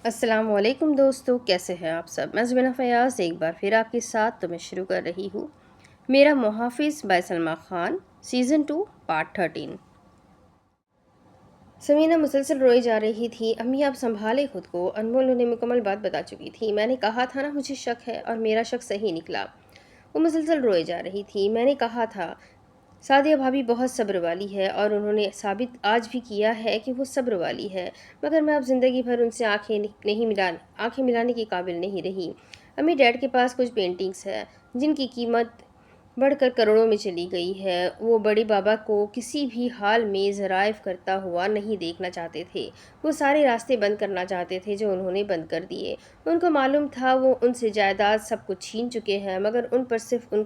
السلام علیکم دوستو، کیسے ہیں آپ سب؟ میں زبینہ فیاض ایک بار پھر آپ کے ساتھ تو میں شروع کر رہی ہوں میرا محافظ by Salma Khan season 2 part 13۔ Samina مسلسل روئی جا رہی تھی۔ امی آپ سنبھالے خود کو، انمول انہیں مکمل بات بتا چکی تھی۔ میں نے کہا تھا نا مجھے شک ہے، اور میرا شک صحیح نکلا۔ وہ مسلسل روئے جا رہی تھی۔ میں نے کہا تھا سعدیہ بھابھی بہت صبر والی ہے، اور انہوں نے ثابت آج بھی کیا ہے کہ وہ صبر والی ہے، مگر میں اب زندگی بھر ان سے آنکھیں ملانے کے قابل نہیں رہی۔ امی ڈیڈ کے پاس کچھ پینٹنگز ہے جن کی قیمت بڑھ کر کروڑوں میں چلی گئی ہے۔ وہ بڑے بابا کو کسی بھی حال میں ضرائف کرتا ہوا نہیں دیکھنا چاہتے تھے۔ وہ سارے راستے بند کرنا چاہتے تھے جو انہوں نے بند کر دیے۔ ان کو معلوم تھا وہ ان سے جائیداد سب کچھ چھین چکے ہیں، مگر ان پر صرف ان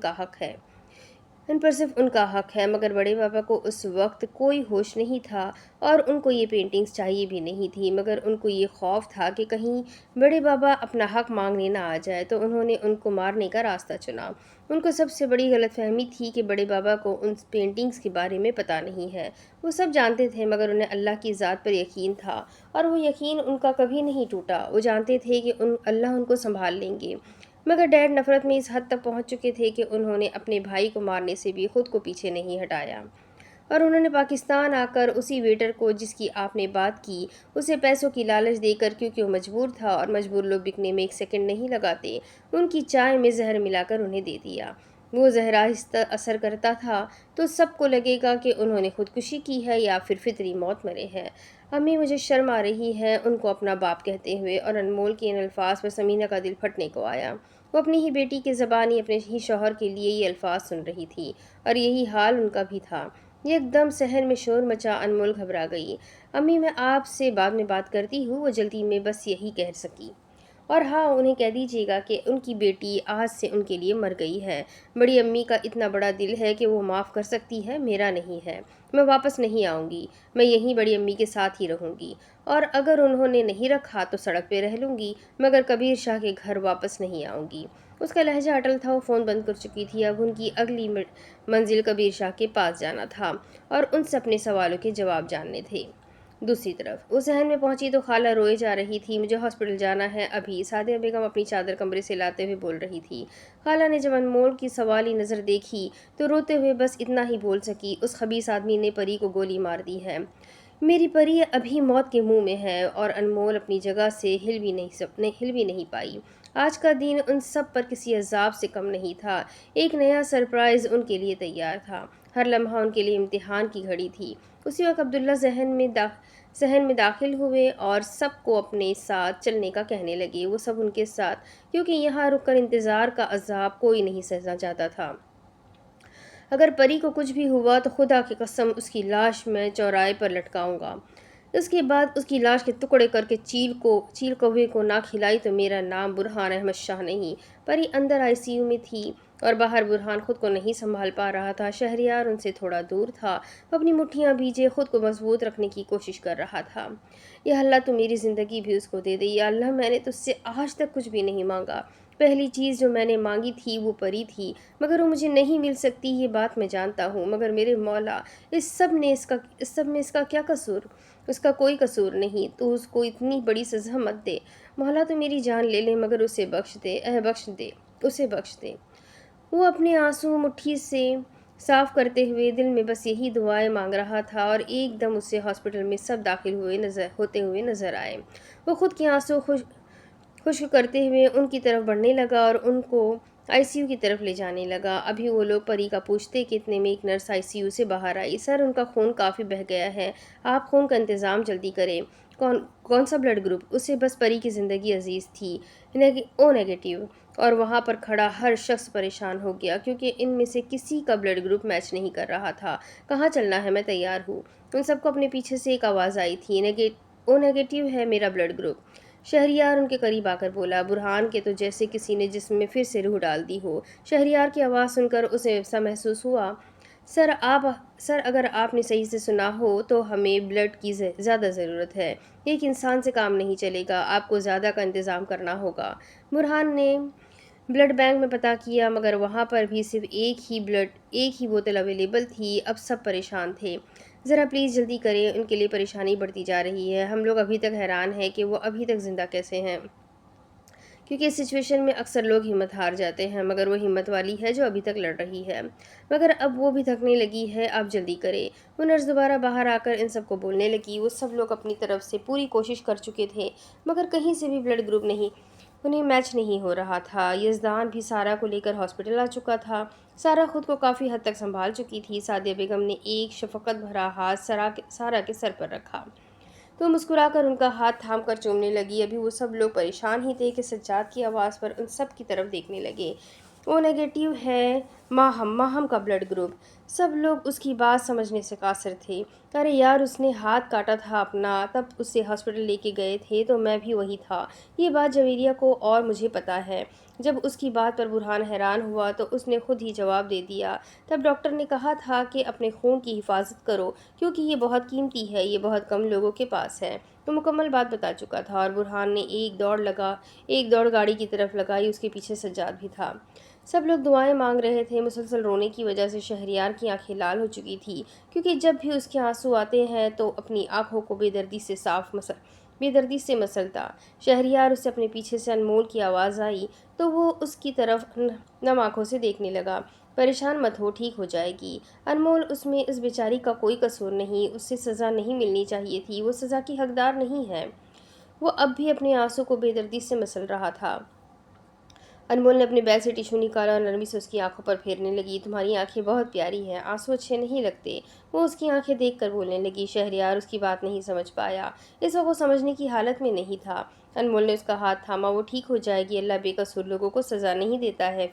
کا حق ہے، مگر بڑے بابا کو اس وقت کوئی ہوش نہیں تھا، اور ان کو یہ پینٹنگز چاہیے بھی نہیں تھی، مگر ان کو یہ خوف تھا کہ کہیں بڑے بابا اپنا حق مانگنے نہ آ جائے، تو انہوں نے ان کو مارنے کا راستہ چنا۔ ان کو سب سے بڑی غلط فہمی تھی کہ بڑے بابا کو ان پینٹنگز کے بارے میں پتہ نہیں ہے۔ وہ سب جانتے تھے، مگر انہیں اللہ کی ذات پر یقین تھا، اور وہ یقین ان کا کبھی نہیں ٹوٹا۔ وہ جانتے تھے کہ اللہ ان کو سنبھال لیں گے، مگر ڈیڈ نفرت میں اس حد تک پہنچ چکے تھے کہ انہوں نے اپنے بھائی کو مارنے سے بھی خود کو پیچھے نہیں ہٹایا، اور انہوں نے پاکستان آ کر اسی ویٹر کو جس کی آپ نے بات کی، اسے پیسوں کی لالچ دے کر، کیونکہ وہ مجبور تھا اور مجبور لوگ بکنے میں ایک سیکنڈ نہیں لگاتے، ان کی چائے میں زہر ملا کر انہیں دے دیا۔ وہ زہر آہستہ اثر کرتا تھا تو سب کو لگے گا کہ انہوں نے خودکشی کی ہے یا پھر فطری موت مرے ہیں۔ امی مجھے شرم آ رہی ہے ان کو اپنا باپ کہتے ہوئے، اور انمول کے ان الفاظ پر سمینہ کا دل پھٹنے کو آیا۔ وہ اپنی ہی بیٹی کی زبانی اپنے ہی شوہر کے لیے یہ الفاظ سن رہی تھی، اور یہی حال ان کا بھی تھا۔ ایک دم صحن میں شور مچا، انمول گھبرا گئی۔ امی میں آپ سے بعد میں بات کرتی ہوں، وہ جلدی میں بس یہی کہہ سکی۔ اور ہاں، انہیں کہہ دیجیے گا کہ ان کی بیٹی آج سے ان کے لیے مر گئی ہے۔ بڑی امی کا اتنا بڑا دل ہے کہ وہ معاف کر سکتی ہے، میرا نہیں ہے۔ میں واپس نہیں آؤں گی، میں یہیں بڑی امی کے ساتھ ہی رہوں گی، اور اگر انہوں نے نہیں رکھا تو سڑک پہ رہ لوں گی، مگر کبیر شاہ کے گھر واپس نہیں آؤں گی۔ اس کا لہجہ اٹل تھا۔ وہ فون بند کر چکی تھی۔ اب ان کی اگلی منزل کبیر شاہ کے پاس جانا تھا، اور ان سے اپنے سوالوں کے جواب جاننے تھے۔ دوسری طرف وہ صحن میں پہنچی تو خالہ روئے جا رہی تھی۔ مجھے ہاسپٹل جانا ہے ابھی، سعدیہ بیگم اپنی چادر کمرے سے لاتے ہوئے بول رہی تھی۔ خالہ نے جب انمول کی سوالی نظر دیکھی تو روتے ہوئے بس اتنا ہی بول سکی، اس خبیث آدمی نے پری کو گولی مار دی ہے۔ میری پری ابھی موت کے منہ میں ہے، اور انمول اپنی جگہ سے ہل بھی نہیں پائی۔ آج کا دن ان سب پر کسی عذاب سے کم نہیں تھا۔ ایک نیا سرپرائز ان کے لیے تیار تھا۔ ہر لمحہ ان کے لیے امتحان کی گھڑی تھی۔ اسی وقت عبداللہ ذہن میں داخل ہوئے اور سب کو اپنے ساتھ چلنے کا کہنے لگے۔ وہ سب ان کے ساتھ، کیونکہ یہاں رک کر انتظار کا عذاب کوئی نہیں سہنا چاہتا تھا۔ اگر پری کو کچھ بھی ہوا تو خدا کی قسم اس کی لاش میں چوراہے پر لٹکاؤں گا۔ اس کے بعد اس کی لاش کے ٹکڑے کر کے چیل کوے کو نہ کھلائی تو میرا نام برہان احمد شاہ نہیں۔ پری اندر ICU میں تھی، اور باہر برہان خود کو نہیں سنبھال پا رہا تھا۔ شہریار ان سے تھوڑا دور تھا، وہ اپنی مٹھیاں بھیجے خود کو مضبوط رکھنے کی کوشش کر رہا تھا۔ یا اللہ تو میری زندگی بھی اس کو دے دے، یا اللہ میں نے تجھ سے آج تک کچھ بھی نہیں مانگا۔ پہلی چیز جو میں نے مانگی تھی وہ پری تھی، مگر وہ مجھے نہیں مل سکتی، یہ بات میں جانتا ہوں، مگر میرے مولا اس سب میں اس کا کیا قصور؟ اس کا کوئی قصور نہیں، تو اس کو اتنی بڑی سزا مت دے۔ مولا تو میری جان لے لے، مگر اسے بخش دے، اسے بخش دے۔ وہ اپنے آنسو مٹھی سے صاف کرتے ہوئے دل میں بس یہی دعائیں مانگ رہا تھا، اور ایک دم اسے ہاسپٹل میں سب داخل ہوتے ہوئے نظر آئے۔ وہ خود کے آنسو خشک کرتے ہوئے ان کی طرف بڑھنے لگا اور ان کو ICU کی طرف لے جانے لگا۔ ابھی وہ لوگ پری کا پوچھتے کہ اتنے میں ایک نرس ICU سے باہر آئی۔ سر، ان کا خون کافی بہہ گیا ہے، آپ خون کا انتظام جلدی کریں۔ کون سا بلڈ گروپ؟ اسے بس پری کی زندگی عزیز تھی۔ O negative. اور وہاں پر کھڑا ہر شخص پریشان ہو گیا، کیونکہ ان میں سے کسی کا بلڈ گروپ میچ نہیں کر رہا تھا۔ کہاں چلنا ہے؟ میں تیار ہوں۔ ان سب کو اپنے پیچھے سے ایک آواز آئی تھی، O نیگیٹو ہے میرا بلڈ گروپ۔ شہریار ان کے قریب آ کر بولا، برہان کے تو جیسے کسی نے جسم میں پھر سے روح ڈال دی ہو۔ شہریار کی آواز سن کر اسے ایسا محسوس ہوا، سر اگر آپ نے صحیح سے سنا ہو تو ہمیں بلڈ کی زیادہ ضرورت ہے۔ ایک انسان سے کام نہیں چلے گا، آپ کو زیادہ کا انتظام کرنا ہوگا۔ برہان نے بلڈ بینک میں پتہ کیا مگر وہاں پر بھی صرف ایک ہی بوتل اویلیبل تھی۔ اب سب پریشان تھے۔ ذرا پلیز جلدی کریں، ان کے لیے پریشانی بڑھتی جا رہی ہے۔ ہم لوگ ابھی تک حیران ہیں کہ وہ ابھی تک زندہ کیسے ہیں، کیونکہ اس سچویشن میں اکثر لوگ ہمت ہار جاتے ہیں، مگر وہ ہمت والی ہے جو ابھی تک لڑ رہی ہے، مگر اب وہ بھی تھکنے لگی ہے۔ آپ جلدی کریں۔ وہ نرس دوبارہ باہر آ کر ان سب کو بولنے لگی۔ وہ سب لوگ اپنی طرف سے پوری کوشش کر چکے تھے، مگر کہیں سے بھی بلڈ گروپ انہیں میچ نہیں ہو رہا تھا۔ یزدان بھی سارا کو لے کر ہاسپٹل آ چکا تھا۔ سارا خود کو کافی حد تک سنبھال چکی تھی۔ سعدیہ بیگم نے ایک شفقت بھرا ہاتھ سارا کے سر پر رکھا تو مسکرا کر ان کا ہاتھ تھام کر چومنے لگی۔ ابھی وہ سب لوگ پریشان ہی تھے کہ سجاد کی آواز پر ان سب کی طرف دیکھنے لگے۔ او نیگیٹو ہے ماہم کا بلڈ گروپ۔ سب لوگ اس کی بات سمجھنے سے قاصر تھے۔ ارے یار، اس نے ہاتھ کاٹا تھا اپنا، تب اسے ہاسپٹل لے کے گئے تھے تو میں بھی وہی تھا۔ یہ بات جویریہ کو اور مجھے پتا ہے۔ جب اس کی بات پر برہان حیران ہوا تو اس نے خود ہی جواب دے دیا، تب ڈاکٹر نے کہا تھا کہ اپنے خون کی حفاظت کرو کیونکہ یہ بہت قیمتی ہے، یہ بہت کم لوگوں کے پاس ہے۔ تو مکمل بات بتا چکا تھا اور برہان نے ایک دوڑ گاڑی کی طرف لگائی۔ اس کے پیچھے سجاد بھی تھا۔ سب لوگ دعائیں مانگ رہے تھے۔ مسلسل رونے کی وجہ سے شہریار کی آنکھیں لال ہو چکی تھی، کیونکہ جب بھی اس کے آنسو آتے ہیں تو اپنی آنکھوں کو بے دردی سے مسلتا۔ شہریار اسے اپنے پیچھے سے انمول کی آواز آئی تو وہ اس کی طرف نم آنکھوں سے دیکھنے لگا۔ پریشان مت ہو، ٹھیک ہو جائے گی انمول، اس میں اس بیچاری کا کوئی قصور نہیں، اسے سزا نہیں ملنی چاہیے تھی، وہ سزا کی حقدار نہیں ہے۔ وہ اب بھی اپنے آنسو کو بے دردی سے مسل رہا تھا۔ انمول نے اپنے بیگ سے ٹیشو نکالا اور نرمی سے اس کی آنکھوں پر پھیرنے لگی۔ تمہاری آنکھیں بہت پیاری ہیں، آنسو اچھے نہیں لگتے۔ وہ اس کی آنکھیں دیکھ کر بولنے لگی۔ شہریار اس کی بات نہیں سمجھ پایا، اس وقت وہ سمجھنے کی حالت میں نہیں تھا۔ انمول نے اس کا ہاتھ تھاما۔ وہ ٹھیک ہو جائے گی، اللہ بے قصور لوگوں کو سزا نہیں دیتا ہے،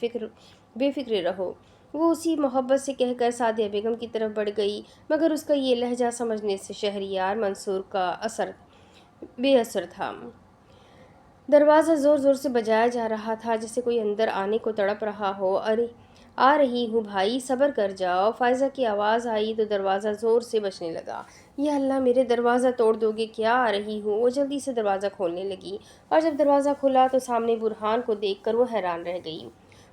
بے فکر رہو۔ وہ اسی محبت سے کہہ کر سعدیہ بیگم کی طرف بڑھ گئی، مگر اس کا یہ لہجہ سمجھنے سے شہریار منصور کا بے اثر تھا۔ دروازہ زور زور سے بجایا جا رہا تھا جیسے کوئی اندر آنے کو تڑپ رہا ہو۔ ارے آ رہی ہوں بھائی، صبر کر جاؤ۔ فائزہ کی آواز آئی تو دروازہ زور سے بجنے لگا۔ یا اللہ، میرے دروازہ توڑ دو گے کیا؟ آ رہی ہوں۔ وہ جلدی سے دروازہ کھولنے لگی اور جب دروازہ کھلا تو سامنے برہان کو دیکھ کر وہ حیران رہ گئی۔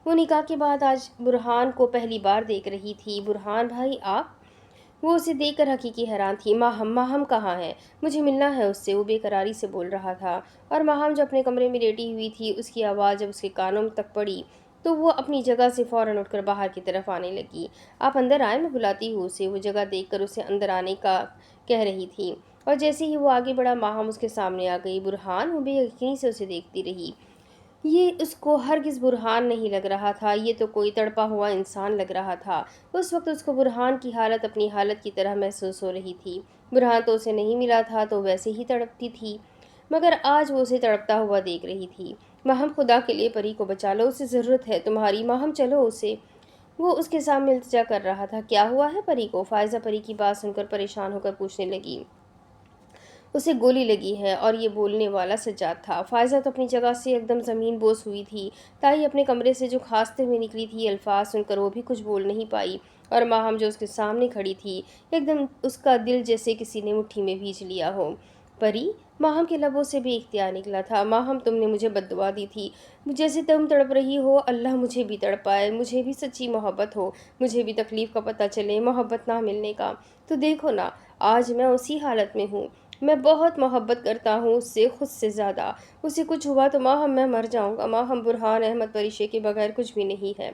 وہ نکاح کے بعد آج برہان کو پہلی بار دیکھ رہی تھی۔ برہان بھائی آپ؟ وہ اسے دیکھ کر حقیقی حیران تھی۔ ماہم کہاں ہے؟ مجھے ملنا ہے اس سے، وہ بے قراری سے بول رہا تھا۔ اور ماہم جو اپنے کمرے میں لیٹی ہوئی تھی، اس کی آواز جب اس کے کانوں تک پڑی تو وہ اپنی جگہ سے فوراً اٹھ کر باہر کی طرف آنے لگی۔ آپ اندر آئیں، میں بلاتی ہوں اسے۔ وہ جگہ دیکھ کر اسے اندر آنے کا کہہ رہی تھی اور جیسے ہی وہ آگے بڑھا ماہم اس کے سامنے آ گئی۔ برہان؟ وہ بے یقینی سے اسے دیکھتی رہی۔ یہ اس کو ہرگز برہان نہیں لگ رہا تھا، یہ تو کوئی تڑپا ہوا انسان لگ رہا تھا۔ اس وقت اس کو برہان کی حالت اپنی حالت کی طرح محسوس ہو رہی تھی۔ برہان تو اسے نہیں ملا تھا تو ویسے ہی تڑپتی تھی، مگر آج وہ اسے تڑپتا ہوا دیکھ رہی تھی۔ ماہم، خدا کے لیے پری کو بچا لو، اسے ضرورت ہے تمہاری۔ ماہم چلو اسے۔ وہ اس کے سامنے التجا کر رہا تھا۔ کیا ہوا ہے پری کو؟ فائزہ پری کی بات سن کر پریشان ہو کر پوچھنے لگی۔ اسے گولی لگی ہے، اور یہ بولنے والا سجاد تھا۔ فائزہ تو اپنی جگہ سے ایک دم زمین بوس ہوئی تھی۔ تائی اپنے کمرے سے جو کھانستے ہوئے نکلی تھی، الفاظ سن کر وہ بھی کچھ بول نہیں پائی، اور ماہم جو اس کے سامنے کھڑی تھی، ایک دم اس کا دل جیسے کسی نے مٹھی میں بھیج لیا ہو۔ پری؟ ماہم کے لبوں سے بھی اختیار نکلا تھا۔ ماہم، تم نے مجھے بد دعا دی تھی، جیسے تم تڑپ رہی ہو اللہ مجھے بھی تڑپائے، مجھے بھی سچی محبت ہو، مجھے بھی تکلیف کا پتہ چلے، محبت نہ ملنے کا۔ تو دیکھو نا، آج میں اسی حالت میں ہوں۔ میں بہت محبت کرتا ہوں اس سے، خود سے زیادہ۔ اسے کچھ ہوا تو ماہم میں مر جاؤں گا۔ ماہم، برہان احمد پریشے کے بغیر کچھ بھی نہیں ہے۔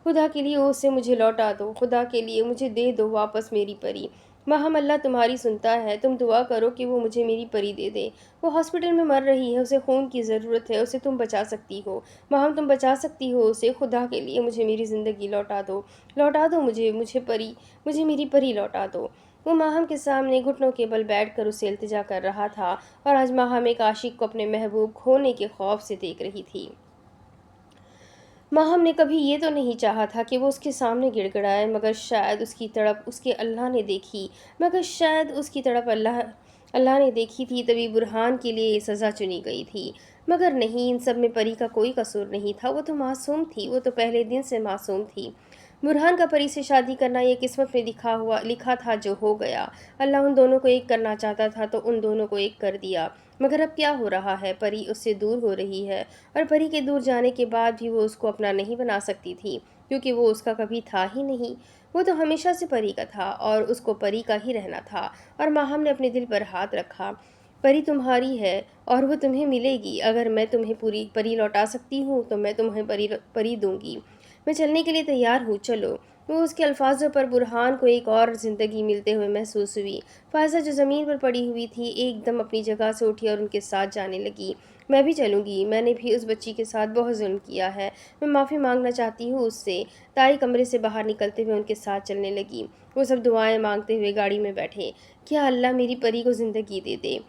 خدا کے لیے اسے مجھے لوٹا دو، خدا کے لیے مجھے دے دو واپس میری پری۔ ماہم، اللہ تمہاری سنتا ہے، تم دعا کرو کہ وہ مجھے میری پری دے دے۔ وہ ہاسپٹل میں مر رہی ہے، اسے خون کی ضرورت ہے، اسے تم بچا سکتی ہو۔ ماہم، تم بچا سکتی ہو اسے، خدا کے لیے مجھے میری زندگی لوٹا دو مجھے میری پری لوٹا دو۔ وہ ماہم کے سامنے گھٹنوں کے بل بیٹھ کر اسے التجا کر رہا تھا، اور آج ماہم ایک عاشق کو اپنے محبوب کھونے کے خوف سے دیکھ رہی تھی۔ ماہم نے کبھی یہ تو نہیں چاہا تھا کہ وہ اس کے سامنے گڑ گڑائے، مگر شاید اس کی تڑپ اس کے اللہ نے دیکھی تھی، تبھی برہان کے لیے یہ سزا چنی گئی تھی۔ مگر نہیں، ان سب میں پری کا کوئی قصور نہیں تھا، وہ تو معصوم تھی، وہ تو پہلے دن سے معصوم تھی۔ برہان کا پری سے شادی کرنا یہ قسمت میں لکھا تھا، جو ہو گیا۔ اللہ ان دونوں کو ایک کرنا چاہتا تھا تو ان دونوں کو ایک کر دیا، مگر اب کیا ہو رہا ہے؟ پری اس سے دور ہو رہی ہے، اور پری کے دور جانے کے بعد بھی وہ اس کو اپنا نہیں بنا سکتی تھی، کیونکہ وہ اس کا کبھی تھا ہی نہیں۔ وہ تو ہمیشہ سے پری کا تھا اور اس کو پری کا ہی رہنا تھا۔ اور ماہم نے اپنے دل پر ہاتھ رکھا۔ پری تمہاری ہے اور وہ تمہیں ملے گی۔ اگر میں تمہیں پوری پری لوٹا سکتی ہوں تو میں تمہیں پری دوں گی۔ میں چلنے کے لیے تیار ہوں، چلو۔ وہ اس کے الفاظوں پر برہان کو ایک اور زندگی ملتے ہوئے محسوس ہوئی۔ فائزہ جو زمین پر پڑی ہوئی تھی ایک دم اپنی جگہ سے اٹھی اور ان کے ساتھ جانے لگی۔ میں بھی چلوں گی، میں نے بھی اس بچی کے ساتھ بہت ظلم کیا ہے، میں معافی مانگنا چاہتی ہوں اس سے۔ تائی کمرے سے باہر نکلتے ہوئے ان کے ساتھ چلنے لگی۔ وہ سب دعائیں مانگتے ہوئے گاڑی میں بیٹھے۔ کیا اللہ میری پری کو زندگی دے دے۔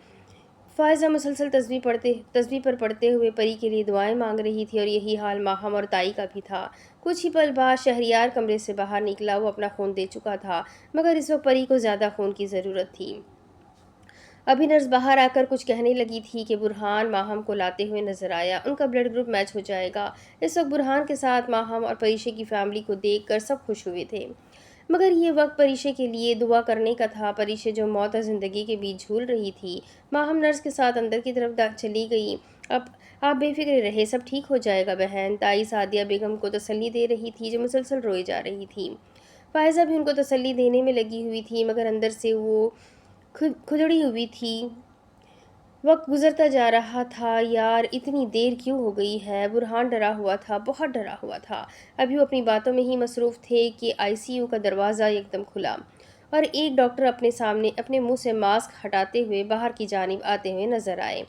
فائزہ مسلسل تسبیح پر پڑھتے ہوئے پری کے لیے دعائیں مانگ رہی تھی، اور یہی حال ماہم اور تائی کا بھی تھا۔ کچھ ہی پل بعد شہریار کمرے سے باہر نکلا۔ وہ اپنا خون دے چکا تھا، مگر اس وقت پری کو زیادہ خون کی ضرورت تھی۔ ابھی نرس باہر آ کر کچھ کہنے لگی تھی کہ برہان ماہم کو لاتے ہوئے نظر آیا، ان کا بلڈ گروپ میچ ہو جائے گا۔ اس وقت برہان کے ساتھ ماہم اور پریشے کی فیملی کو دیکھ کر سب خوش ہوئے تھے، مگر یہ وقت پریشے کے لیے دعا کرنے کا تھا۔ پریشے جو موت اور زندگی کے بیچ جھول رہی تھی۔ ماہم نرس کے ساتھ اندر کی طرف چلی گئی۔ اب آپ بے فکر رہے، سب ٹھیک ہو جائے گا بہن، تائی سعدیہ بیگم کو تسلی دے رہی تھی جو مسلسل روئے جا رہی تھی۔ فائزہ بھی ان کو تسلی دینے میں لگی ہوئی تھی، مگر اندر سے وہ کھدڑی ہوئی تھی۔ وقت گزرتا جا رہا تھا۔ یار اتنی دیر کیوں ہو گئی ہے؟ برہان ڈرا ہوا تھا، بہت ڈرا ہوا تھا۔ ابھی وہ اپنی باتوں میں ہی مصروف تھے کہ ICU کا دروازہ یکدم کھلا اور ایک ڈاکٹر اپنے منہ سے ماسک ہٹاتے ہوئے باہر کی جانب آتے ہوئے نظر آئے۔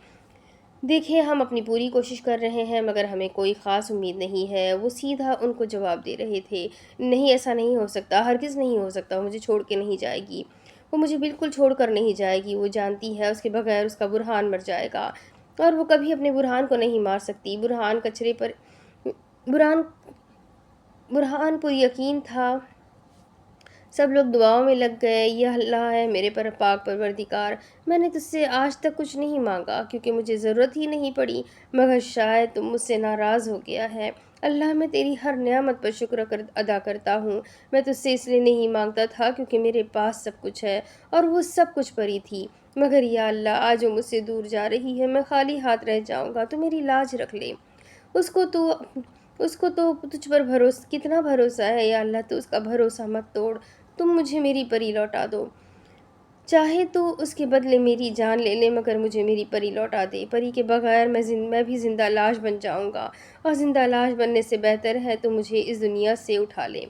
دیکھیں، ہم اپنی پوری کوشش کر رہے ہیں مگر ہمیں کوئی خاص امید نہیں ہے۔ وہ سیدھا ان کو جواب دے رہے تھے۔ نہیں، ایسا نہیں ہو سکتا، ہرگز نہیں ہو سکتا، وہ مجھے چھوڑ کے نہیں جائے گی، وہ مجھے بالکل چھوڑ کر نہیں جائے گی۔ وہ جانتی ہے اس کے بغیر اس کا برہان مر جائے گا، اور وہ کبھی اپنے برہان کو نہیں مار سکتی۔ برہان پر یقین تھا۔ سب لوگ دعاؤں میں لگ گئے۔ یا اللہ ہے میرے پر پاک پروردگار، میں نے تجھ سے آج تک کچھ نہیں مانگا کیونکہ مجھے ضرورت ہی نہیں پڑی، مگر شاید تم مجھ سے ناراض ہو گیا ہے۔ اللہ میں تیری ہر نعمت پر شکر ادا کرتا ہوں۔ میں تجھ سے اس لیے نہیں مانگتا تھا کیونکہ میرے پاس سب کچھ ہے، اور وہ سب کچھ پری تھی، مگر یا اللہ آج وہ مجھ سے دور جا رہی ہے، میں خالی ہاتھ رہ جاؤں گا، تو میری لاج رکھ لے۔ اس کو تو تجھ پر کتنا بھروسہ ہے، یا اللہ تو اس کا بھروسہ مت توڑ، تم مجھے میری پری لوٹا دو۔ چاہے تو اس کے بدلے میری جان لے لے، مگر مجھے میری پری لوٹا دے۔ پری کے بغیر میں بھی زندہ لاش بن جاؤں گا، اور زندہ لاش بننے سے بہتر ہے تو مجھے اس دنیا سے اٹھا لے۔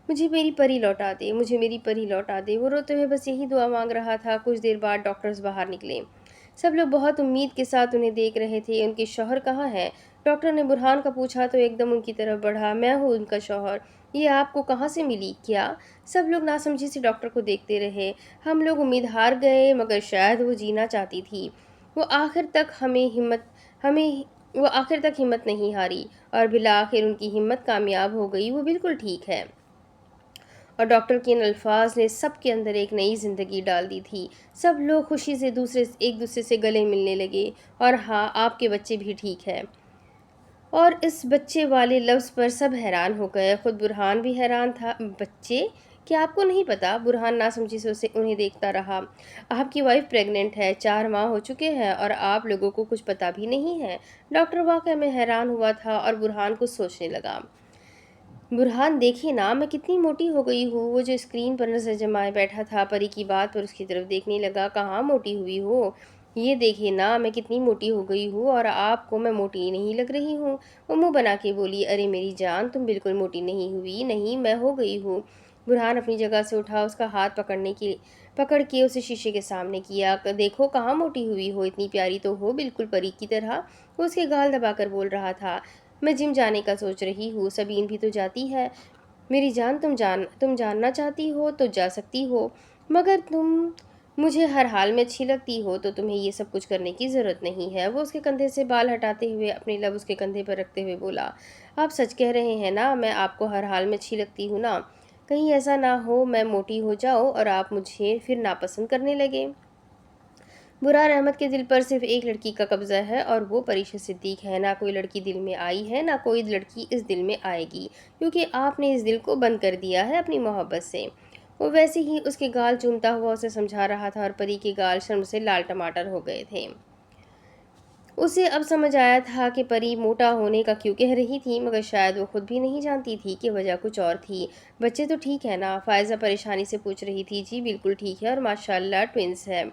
مجھے میری پری لوٹا دے، مجھے میری پری لوٹا دے۔ وہ روتے ہوئے بس یہی دعا مانگ رہا تھا۔ کچھ دیر بعد ڈاکٹرز باہر نکلے۔ سب لوگ بہت امید کے ساتھ انہیں دیکھ رہے تھے۔ ان کے شوہر کہاں ہیں؟ ڈاکٹر نے برہان کا پوچھا تو ایک دم ان کی طرف بڑھا۔ میں ہوں ان کا شوہر، یہ آپ کو کہاں سے ملی؟ کیا؟ سب لوگ ناسمجھی سے ڈاکٹر کو دیکھتے رہے۔ ہم لوگ امید ہار گئے، مگر شاید وہ جینا چاہتی تھی۔ وہ آخر تک ہمت نہیں ہاری، اور بالآخر ان کی ہمت کامیاب ہو گئی۔ وہ بالکل ٹھیک ہے۔ اور ڈاکٹر کے ان الفاظ نے سب کے اندر ایک نئی زندگی ڈال دی تھی۔ سب لوگ خوشی سے ایک دوسرے سے گلے ملنے لگے۔ اور ہاں، آپ کے بچے بھی ٹھیک ہے۔ اور اس بچے والے لفظ پر سب حیران ہو گئے، خود برہان بھی حیران تھا۔ بچے؟ کیا آپ کو نہیں پتا؟ برہان ناسمجھی سے انہیں دیکھتا رہا۔ آپ کی وائف پریگننٹ ہے، 4 ماہ ہو چکے ہیں، اور آپ لوگوں کو کچھ پتا بھی نہیں ہے؟ ڈاکٹر واقعہ میں حیران ہوا تھا اور برہان کو سوچنے لگا۔ برہان دیکھے نا، میں کتنی موٹی ہو گئی ہوں۔ وہ جو اسکرین پر نظر جمائے بیٹھا تھا پری کی بات پر اس کی طرف دیکھنے لگا۔ کہاں موٹی ہوئی ہو؟ یہ دیکھے نا میں کتنی موٹی ہو گئی ہوں، اور آپ کو میں موٹی نہیں لگ رہی ہوں۔ وہ منہ بنا کے بولی، ارے میری جان، تم بالکل موٹی نہیں ہوئی۔ نہیں، میں ہو گئی ہوں۔ برہان اپنی جگہ سے اٹھا، اس کا ہاتھ پکڑ کے اسے شیشے کے سامنے کیا۔ دیکھو کہاں موٹی ہوئی ہو، اتنی پیاری تو ہو، بالکل پری کی طرح۔ وہ اس کے گال دبا کر بول رہا تھا، میں جم جانے کا سوچ رہی ہوں، سبین بھی تو جاتی ہے۔ میری جان، تم جاننا چاہتی ہو تو جا سکتی ہو، مگر تم مجھے ہر حال میں اچھی لگتی ہو، تو تمہیں یہ سب کچھ کرنے کی ضرورت نہیں ہے۔ وہ اس کے کندھے سے بال ہٹاتے ہوئے اپنے لب اس کے کندھے پر رکھتے ہوئے بولا، آپ سچ کہہ رہے ہیں نا؟ میں آپ کو ہر حال میں اچھی لگتی ہوں نا؟ کہیں ایسا نہ ہو میں موٹی ہو جاؤں اور آپ مجھے پھر ناپسند کرنے لگے۔ برہان احمد کے دل پر صرف ایک لڑکی کا قبضہ ہے، اور وہ پریشا صدیق ہے۔ نہ کوئی لڑکی دل میں آئی ہے، نہ کوئی لڑکی اس دل میں آئے گی، کیونکہ آپ نے اس دل کو بند کر دیا ہے اپنی محبت سے۔ وہ ویسے ہی اس کے گال چومتا ہوا اسے سمجھا رہا تھا، اور پری کے گال شرم سے لال ٹماٹر ہو گئے تھے۔ اسے اب سمجھ آیا تھا کہ پری موٹا ہونے کا کیوں کہہ رہی تھی، مگر شاید وہ خود بھی نہیں جانتی تھی کہ وجہ کچھ اور تھی۔ بچے تو ٹھیک ہے نا؟ فائزہ پریشانی سے پوچھ رہی تھی۔ جی بالکل ٹھیک ہے، اور ماشاءاللہ ٹوئنس ہے،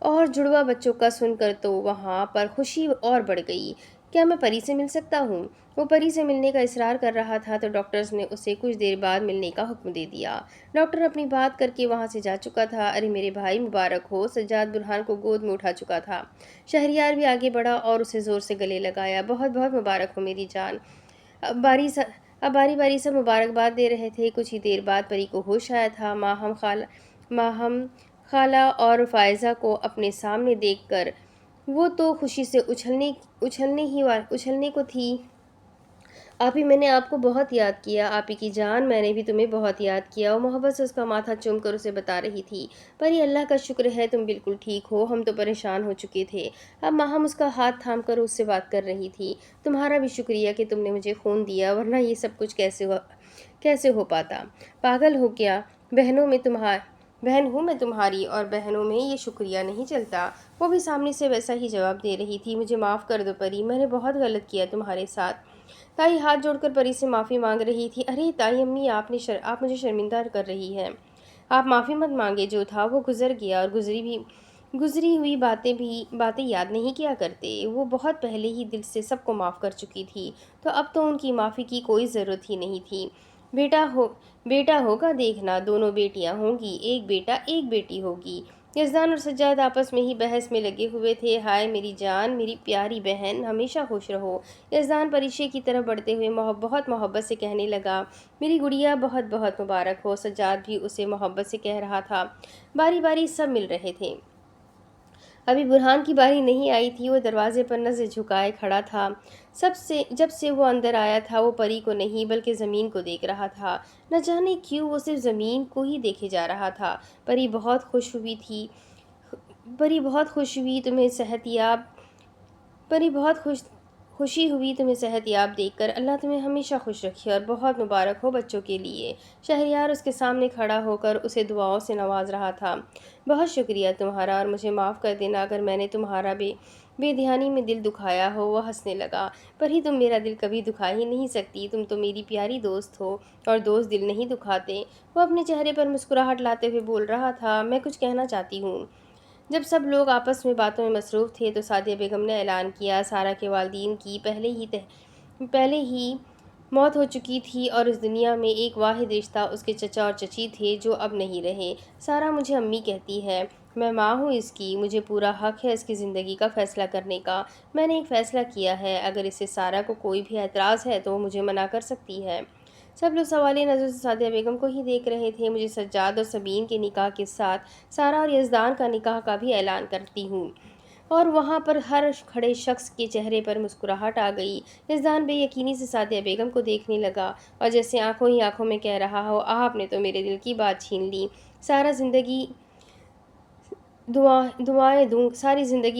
اور جڑوا بچوں کا سن کر تو وہاں پر خوشی اور بڑھ گئی۔ کیا میں پری سے مل سکتا ہوں؟ وہ پری سے ملنے کا اصرار کر رہا تھا تو ڈاکٹرز نے اسے کچھ دیر بعد ملنے کا حکم دے دیا۔ ڈاکٹر اپنی بات کر کے وہاں سے جا چکا تھا۔ ارے میرے بھائی مبارک ہو! سجاد برہان کو گود میں اٹھا چکا تھا۔ شہریار بھی آگے بڑھا اور اسے زور سے گلے لگایا۔ بہت بہت مبارک ہو میری جان۔ اب باری باری سب مبارکباد دے رہے تھے۔ کچھ ہی دیر بعد پری کو ہوش آیا تھا۔ ماہم خالہ اور فائزہ کو اپنے سامنے دیکھ کر وہ تو خوشی سے اچھلنے کو تھی۔ آپی میں نے آپ کو بہت یاد کیا، آپی کی جان میں نے بھی تمہیں بہت یاد کیا، وہ محبت سے اس کا ماتھا چوم کر اسے بتا رہی تھی۔ پری اللہ کا شکر ہے تم بالکل ٹھیک ہو، ہم تو پریشان ہو چکے تھے۔ اب ماہم اس کا ہاتھ تھام کر اس سے بات کر رہی تھی۔ تمہارا بھی شکریہ کہ تم نے مجھے خون دیا، ورنہ یہ سب کچھ کیسے ہو پاتا؟ پاگل ہو کیا؟ بہن ہوں میں تمہاری، اور بہنوں میں یہ شکریہ نہیں چلتا۔ وہ بھی سامنے سے ویسا ہی جواب دے رہی تھی۔ مجھے معاف کر دو پری، میں نے بہت غلط کیا تمہارے ساتھ۔ تائی ہاتھ جوڑ کر پری سے معافی مانگ رہی تھی۔ ارے تائی امی، آپ مجھے شرمندہ کر رہی ہیں۔ آپ معافی مت مانگے، جو تھا وہ گزر گیا، اور گزری ہوئی باتیں یاد نہیں کیا کرتے۔ وہ بہت پہلے ہی دل سے سب کو معاف کر چکی تھی، تو اب تو ان کی معافی کی کوئی ضرورت ہی نہیں تھی۔ بیٹا ہوگا دیکھنا، دونوں بیٹیاں ہوں گی، ایک بیٹا ایک بیٹی ہوگی۔ یزدان اور سجاد آپس میں ہی بحث میں لگے ہوئے تھے۔ ہائے میری جان، میری پیاری بہن، ہمیشہ خوش رہو۔ یزدان پریشے کی طرف بڑھتے ہوئے بہت محبت سے کہنے لگا، میری گڑیا بہت بہت مبارک ہو۔ سجاد بھی اسے محبت سے کہہ رہا تھا۔ باری باری سب مل رہے تھے۔ ابھی برہان کی باری نہیں آئی تھی۔ وہ دروازے پر نظر جھکائے کھڑا تھا۔ جب سے وہ اندر آیا تھا وہ پری کو نہیں بلکہ زمین کو دیکھ رہا تھا۔ نہ جانے کیوں وہ صرف زمین کو ہی دیکھے جا رہا تھا۔ پری بہت خوش ہوئی تمہیں صحت یاب دیکھ کر۔ اللہ تمہیں ہمیشہ خوش رکھے، اور بہت مبارک ہو بچوں کے لیے۔ شہریار اس کے سامنے کھڑا ہو کر اسے دعاؤں سے نواز رہا تھا۔ بہت شکریہ تمہارا، اور مجھے معاف کر دینا اگر میں نے تمہارا بے دھیانی میں دل دکھایا ہو۔ وہ ہنسنے لگا۔ پری تم میرا دل کبھی دکھا ہی نہیں سکتی، تم تو میری پیاری دوست ہو، اور دوست دل نہیں دکھاتے۔ وہ اپنے چہرے پر مسکراہٹ لاتے ہوئے بول رہا تھا، میں کچھ کہنا چاہتی ہوں۔ جب سب لوگ آپس میں باتوں میں مصروف تھے تو سعدیہ بیگم نے اعلان کیا، سارہ کے والدین کی پہلے ہی موت ہو چکی تھی، اور اس دنیا میں ایک واحد رشتہ اس کے چچا اور چچی تھے جو اب نہیں رہے۔ سارہ مجھے امی کہتی ہے، میں ماں ہوں اس کی، مجھے پورا حق ہے اس کی زندگی کا فیصلہ کرنے کا۔ میں نے ایک فیصلہ کیا ہے، اگر اس سے سارہ کو کوئی بھی اعتراض ہے تو وہ مجھے منع کر سکتی ہے۔ سب لوگ سوالیہ نظر سے سعدیہ بیگم کو ہی دیکھ رہے تھے۔ مجھے سجاد اور سبین کے نکاح کے ساتھ سارہ اور یزدان کا نکاح کا بھی اعلان کرتی ہوں۔ اور وہاں پر ہر کھڑے شخص کے چہرے پر مسکراہٹ آ گئی۔ یزدان بے یقینی سے سعدیہ بیگم کو دیکھنے لگا، اور جیسے آنکھوں ہی آنکھوں میں کہہ رہا ہو، آپ نے تو میرے دل کی بات چھین لی۔ ساری زندگی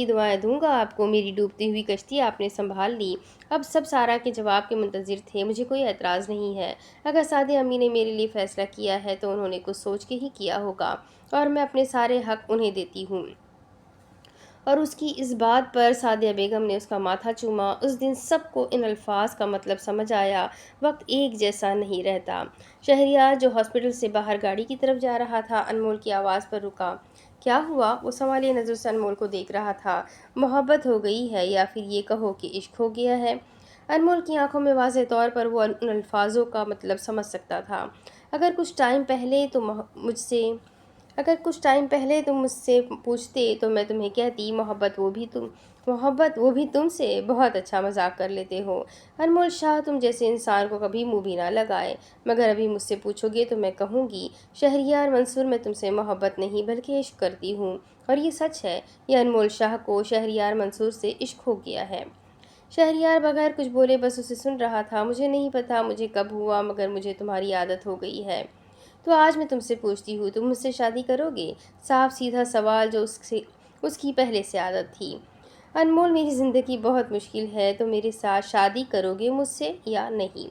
دعائیں دوں گا آپ کو، میری ڈوبتی ہوئی کشتی آپ نے سنبھال لی۔ اب سب سارہ کے جواب کے منتظر تھے۔ مجھے کوئی اعتراض نہیں ہے، اگر سعدیہ امی نے میرے لیے فیصلہ کیا ہے تو انہوں نے کچھ سوچ کے ہی کیا ہوگا، اور میں اپنے سارے حق انہیں دیتی ہوں۔ اور اس کی اس بات پر سعدیہ بیگم نے اس کا ماتھا چوما۔ اس دن سب کو ان الفاظ کا مطلب سمجھ آیا، وقت ایک جیسا نہیں رہتا۔ شہریار جو ہاسپٹل سے باہر گاڑی کی طرف جا رہا تھا انمول کی آواز پر رکا۔ کیا ہوا؟ وہ سوالیہ نظر سے انمول کو دیکھ رہا تھا۔ محبت ہو گئی ہے، یا پھر یہ کہو کہ عشق ہو گیا ہے؟ انمول کی آنکھوں میں واضح طور پر وہ ان الفاظوں کا مطلب سمجھ سکتا تھا۔ اگر کچھ ٹائم پہلے تم مجھ سے پوچھتے تو میں تمہیں کہتی محبت وہ بھی تم سے۔ بہت اچھا مذاق کر لیتے ہو انمول شاہ، تم جیسے انسان کو کبھی منہ بھی نہ لگائے، مگر ابھی مجھ سے پوچھو گے تو میں کہوں گی شہریار منصور، میں تم سے محبت نہیں بلکہ عشق کرتی ہوں، اور یہ سچ ہے۔ یہ انمول شاہ کو شہریار منصور سے عشق ہو گیا ہے۔ شہریار بغیر کچھ بولے بس اسے سن رہا تھا۔ مجھے نہیں پتا مجھے کب ہوا، مگر مجھے تمہاری عادت ہو گئی ہے، تو آج میں تم سے پوچھتی ہوں، تم مجھ سے شادی کرو گے؟ صاف سیدھا سوال جو اس کی پہلے سے عادت تھی۔ انمول، میری زندگی بہت مشکل ہے، تو میرے ساتھ شادی کرو گے مجھ سے یا نہیں؟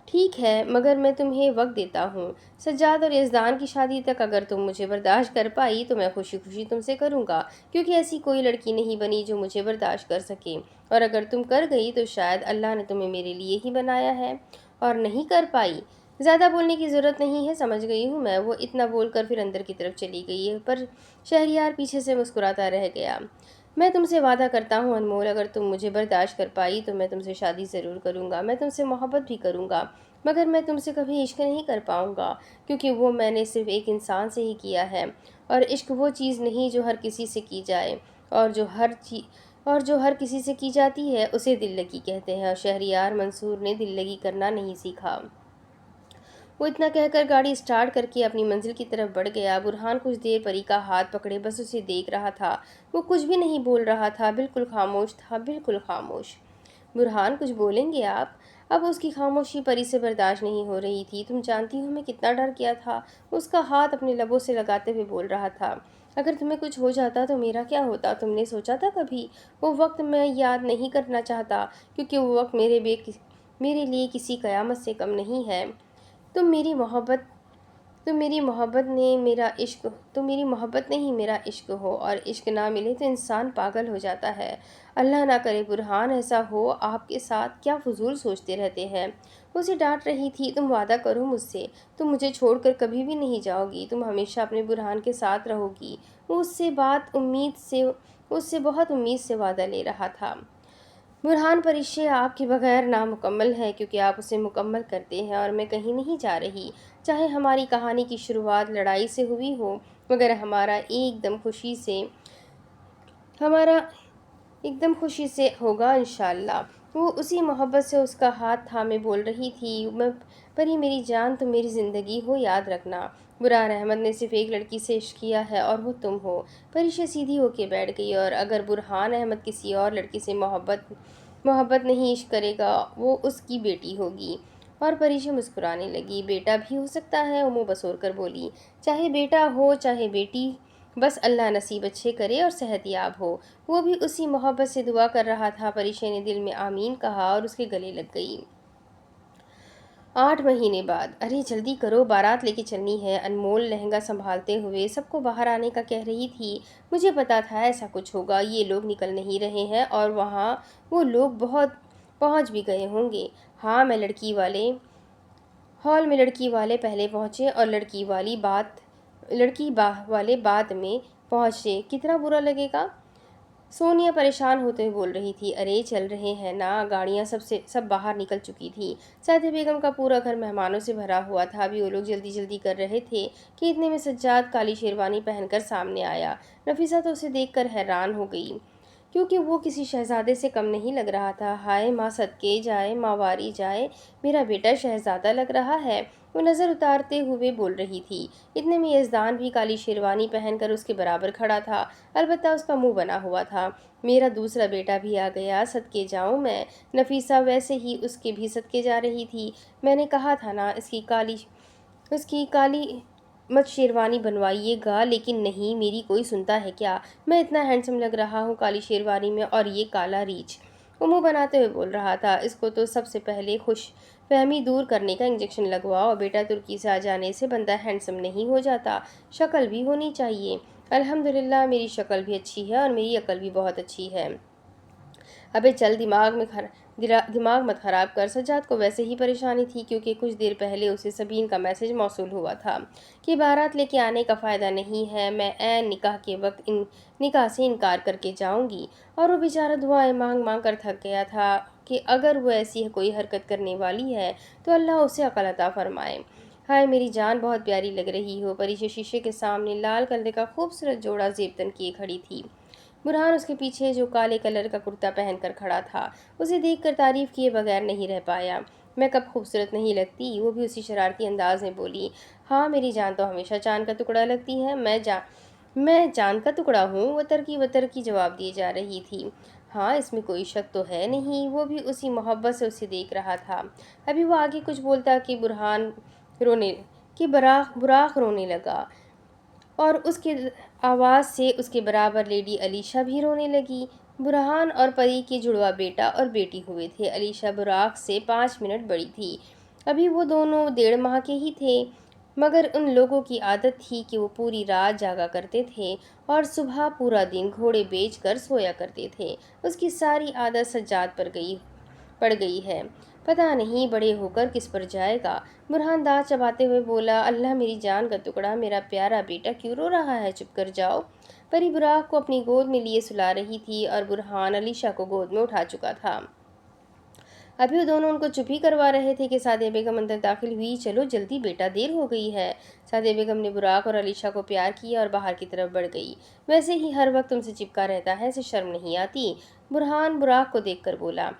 ٹھیک ہے، مگر میں تمہیں وقت دیتا ہوں۔ سجاد اور یزدان کی شادی تک اگر تم مجھے برداشت کر پائی تو میں خوشی خوشی تم سے کروں گا، کیونکہ ایسی کوئی لڑکی نہیں بنی جو مجھے برداشت کر سکے، اور اگر تم کر گئی تو شاید اللہ نے تمہیں میرے لیے ہی بنایا ہے۔ اور نہیں کر پائی، زیادہ بولنے کی ضرورت نہیں ہے، سمجھ گئی ہوں میں۔ وہ اتنا بول کر پھر اندر کی طرف چلی گئی، پر شہریار پیچھے سے مسکراتا رہ گیا۔ میں تم سے وعدہ کرتا ہوں انمول، اگر تم مجھے برداشت کر پائی تو میں تم سے شادی ضرور کروں گا، میں تم سے محبت بھی کروں گا، مگر میں تم سے کبھی عشق نہیں کر پاؤں گا، کیونکہ وہ میں نے صرف ایک انسان سے ہی کیا ہے، اور عشق وہ چیز نہیں جو ہر کسی سے کی جائے، اور جو ہر کسی سے کی جاتی ہے اسے دل لگی کہتے ہیں، اور شہریار منصور نے دل لگی کرنا نہیں سیکھا۔ وہ اتنا کہہ کر گاڑی اسٹارٹ کر کے اپنی منزل کی طرف بڑھ گیا۔ برہان کچھ دیر پری کا ہاتھ پکڑے بس اسے دیکھ رہا تھا، وہ کچھ بھی نہیں بول رہا تھا، بالکل خاموش تھا، بالکل خاموش۔ برہان، کچھ بولیں گے آپ؟ اب اس کی خاموشی پری سے برداشت نہیں ہو رہی تھی۔ تم جانتی ہو میں کتنا ڈر گیا تھا، اس کا ہاتھ اپنے لبوں سے لگاتے ہوئے بول رہا تھا۔ اگر تمہیں کچھ ہو جاتا تو میرا کیا ہوتا، تم نے سوچا تھا کبھی؟ وہ وقت میں یاد نہیں کرنا چاہتا، کیونکہ وہ وقت میرے لیے کسی قیامت سے کم نہیں ہے۔ تم میری محبت تم میری محبت نے میرا عشق تم میری محبت نہیں میرا عشق ہو، اور عشق نہ ملے تو انسان پاگل ہو جاتا ہے۔ اللہ نہ کرے برہان ایسا ہو، آپ کے ساتھ کیا فضول سوچتے رہتے ہیں؟ اسے ڈانٹ رہی تھی۔ تم وعدہ کرو مجھ سے، تم مجھے چھوڑ کر کبھی بھی نہیں جاؤ گی، تم ہمیشہ اپنے برہان کے ساتھ رہو گی۔ وہ اس سے بہت امید سے وعدہ لے رہا تھا۔ برہان، پرشے آپ کے بغیر نامکمل ہے، کیونکہ آپ اسے مکمل کرتے ہیں، اور میں کہیں نہیں جا رہی۔ چاہے ہماری کہانی کی شروعات لڑائی سے ہوئی ہو، مگر ہمارا ایک دم خوشی سے ہوگا انشاءاللہ۔ وہ اسی محبت سے اس کا ہاتھ تھامے بول رہی تھی۔ پری میری جان، تم میری زندگی ہو، یاد رکھنا۔ برہان احمد نے صرف ایک لڑکی سے عشق کیا ہے، اور وہ تم ہو۔ پریشا سیدھی ہو کے بیٹھ گئی، اور اگر برہان احمد کسی اور لڑکی سے محبت نہیں عشق کرے گا، وہ اس کی بیٹی ہوگی۔ اور پریشا مسکرانے لگی۔ بیٹا بھی ہو سکتا ہے، وہ منہ بسور کر بولی۔ چاہے بیٹا ہو چاہے بیٹی، بس اللہ نصیب اچھے کرے اور صحت یاب ہو۔ وہ بھی اسی محبت سے دعا کر رہا تھا۔ پریشا نے دل میں آمین کہا اور اس کے گلے لگ گئی۔ 8 مہینے بعد۔ ارے جلدی کرو، بارات لے کے چلنی ہے، انمول لہنگا سنبھالتے ہوئے سب کو باہر آنے کا کہہ رہی تھی۔ مجھے پتا تھا ایسا کچھ ہوگا، یہ لوگ نکل نہیں رہے ہیں، اور وہاں وہ لوگ بہت پہنچ بھی گئے ہوں گے۔ ہال میں لڑکی والے پہلے پہنچے اور لڑکی والے بعد میں پہنچے۔ کتنا برا لگے گا؟ سونیا پریشان ہوتے ہوئے بول رہی تھی۔ ارے چل رہے ہیں نا، گاڑیاں سب باہر نکل چکی تھیں۔ سعدیہ بیگم کا پورا گھر مہمانوں سے بھرا ہوا تھا۔ ابھی وہ لوگ جلدی جلدی کر رہے تھے کہ اتنے میں سجاد کالی شیروانی پہن کر سامنے آیا۔ نفیسہ تو اسے دیکھ کر حیران ہو گئی، کیونکہ وہ کسی شہزادے سے کم نہیں لگ رہا تھا۔ ہائے ماں صدقے جائے، ماں واری جائے، میرا بیٹا شہزادہ لگ رہا ہے، وہ نظر اتارتے ہوئے بول رہی تھی۔ اتنے میں یزدان بھی کالی شیروانی پہن کر اس کے برابر کھڑا تھا، البتہ اس کا منہ بنا ہوا تھا۔ میرا دوسرا بیٹا بھی آ گیا، صدقے جاؤں میں۔ نفیسہ ویسے ہی اس کے بھی صدقے جا رہی تھی۔ میں نے کہا تھا نا اس کی کالی مت شیروانی بنوائیے گا، لیکن نہیں، میری کوئی سنتا ہے کیا؟ میں اتنا ہینڈسم لگ رہا ہوں کالی شیروانی میں، اور یہ کالا ریچھ۔ وہ منہ بناتے ہوئے بول رہا تھا۔ اس کو تو سب سے پہلے خوش فہمی دور کرنے کا انجیکشن لگواؤ بیٹا، ترکی سے آ جانے سے بندہ ہینڈسم نہیں ہو جاتا، شکل بھی ہونی چاہیے۔ الحمدللہ میری شکل بھی اچھی ہے اور میری عقل بھی بہت اچھی ہے۔ ابے چل، دماغ مت خراب کر۔ سجاد کو ویسے ہی پریشانی تھی، کیونکہ کچھ دیر پہلے اسے سبین کا میسج موصول ہوا تھا کہ بارات لے کے آنے کا فائدہ نہیں ہے، میں عین نکاح کے وقت نکاح سے انکار کر کے جاؤں گی۔ اور وہ بیچارہ دعائیں مانگ مانگ کر تھک گیا تھا کہ اگر وہ ایسی کوئی حرکت کرنے والی ہے تو اللہ اسے عقل عطا فرمائے۔ ہائے میری جان، بہت پیاری لگ رہی ہو۔ پریشا شیشے کے سامنے لال کلر کا خوبصورت جوڑا زیب تن کیے کھڑی تھی۔ برہان اس کے پیچھے جو کالے کلر کا کرتا پہن کر کھڑا تھا، اسے دیکھ کر تعریف کیے بغیر نہیں رہ پایا۔ میں کب خوبصورت نہیں لگتی؟ وہ بھی اسی شرارتی انداز میں بولی۔ ہاں میری جان تو ہمیشہ چاند کا ٹکڑا لگتی ہے، میں چاند کا ٹکڑا ہوں، وتر کی جواب دیے جا رہی تھی۔ ہاں اس میں کوئی شک تو ہے نہیں۔ وہ بھی اسی محبت سے اسے دیکھ رہا تھا۔ ابھی وہ آگے کچھ بولتا کہ براق رونے لگا، اور اس کی آواز سے اس کے برابر لیڈی علیشہ بھی رونے لگی۔ برہان اور پری کے جڑواں بیٹا اور بیٹی ہوئے تھے۔ علیشہ براق سے 5 منٹ بڑی تھی۔ ابھی وہ دونوں 1.5 ماہ کے ہی تھے، مگر ان لوگوں کی عادت تھی کہ وہ پوری رات جاگا کرتے تھے اور صبح پورا دن گھوڑے بیچ کر سویا کرتے تھے۔ اس کی ساری عادت سجاد پر پڑ گئی ہے، پتہ نہیں بڑے ہو کر کس پر جائے گا۔ برہان دانت چباتے ہوئے بولا، اللہ میری جان کا ٹکڑا، میرا پیارا بیٹا کیوں رو رہا ہے؟ چپ کر جاؤ۔ پری براق کو اپنی گود میں لیے سلا رہی تھی اور برہان علیشا کو گود میں اٹھا چکا تھا۔ ابھی وہ دونوں ان کو چپ ہی کروا رہے تھے کہ سعدیہ بیگم اندر داخل ہوئی۔ چلو جلدی بیٹا، دیر ہو گئی ہے۔ سعدیہ بیگم نے براق اور علیشا کو پیار کیا اور باہر کی طرف بڑھ گئی۔ ویسے ہی ہر وقت تم سے چپکا رہتا ہے، اسے شرم نہیں آتی؟ برہان براق کو دیکھ کر بولا۔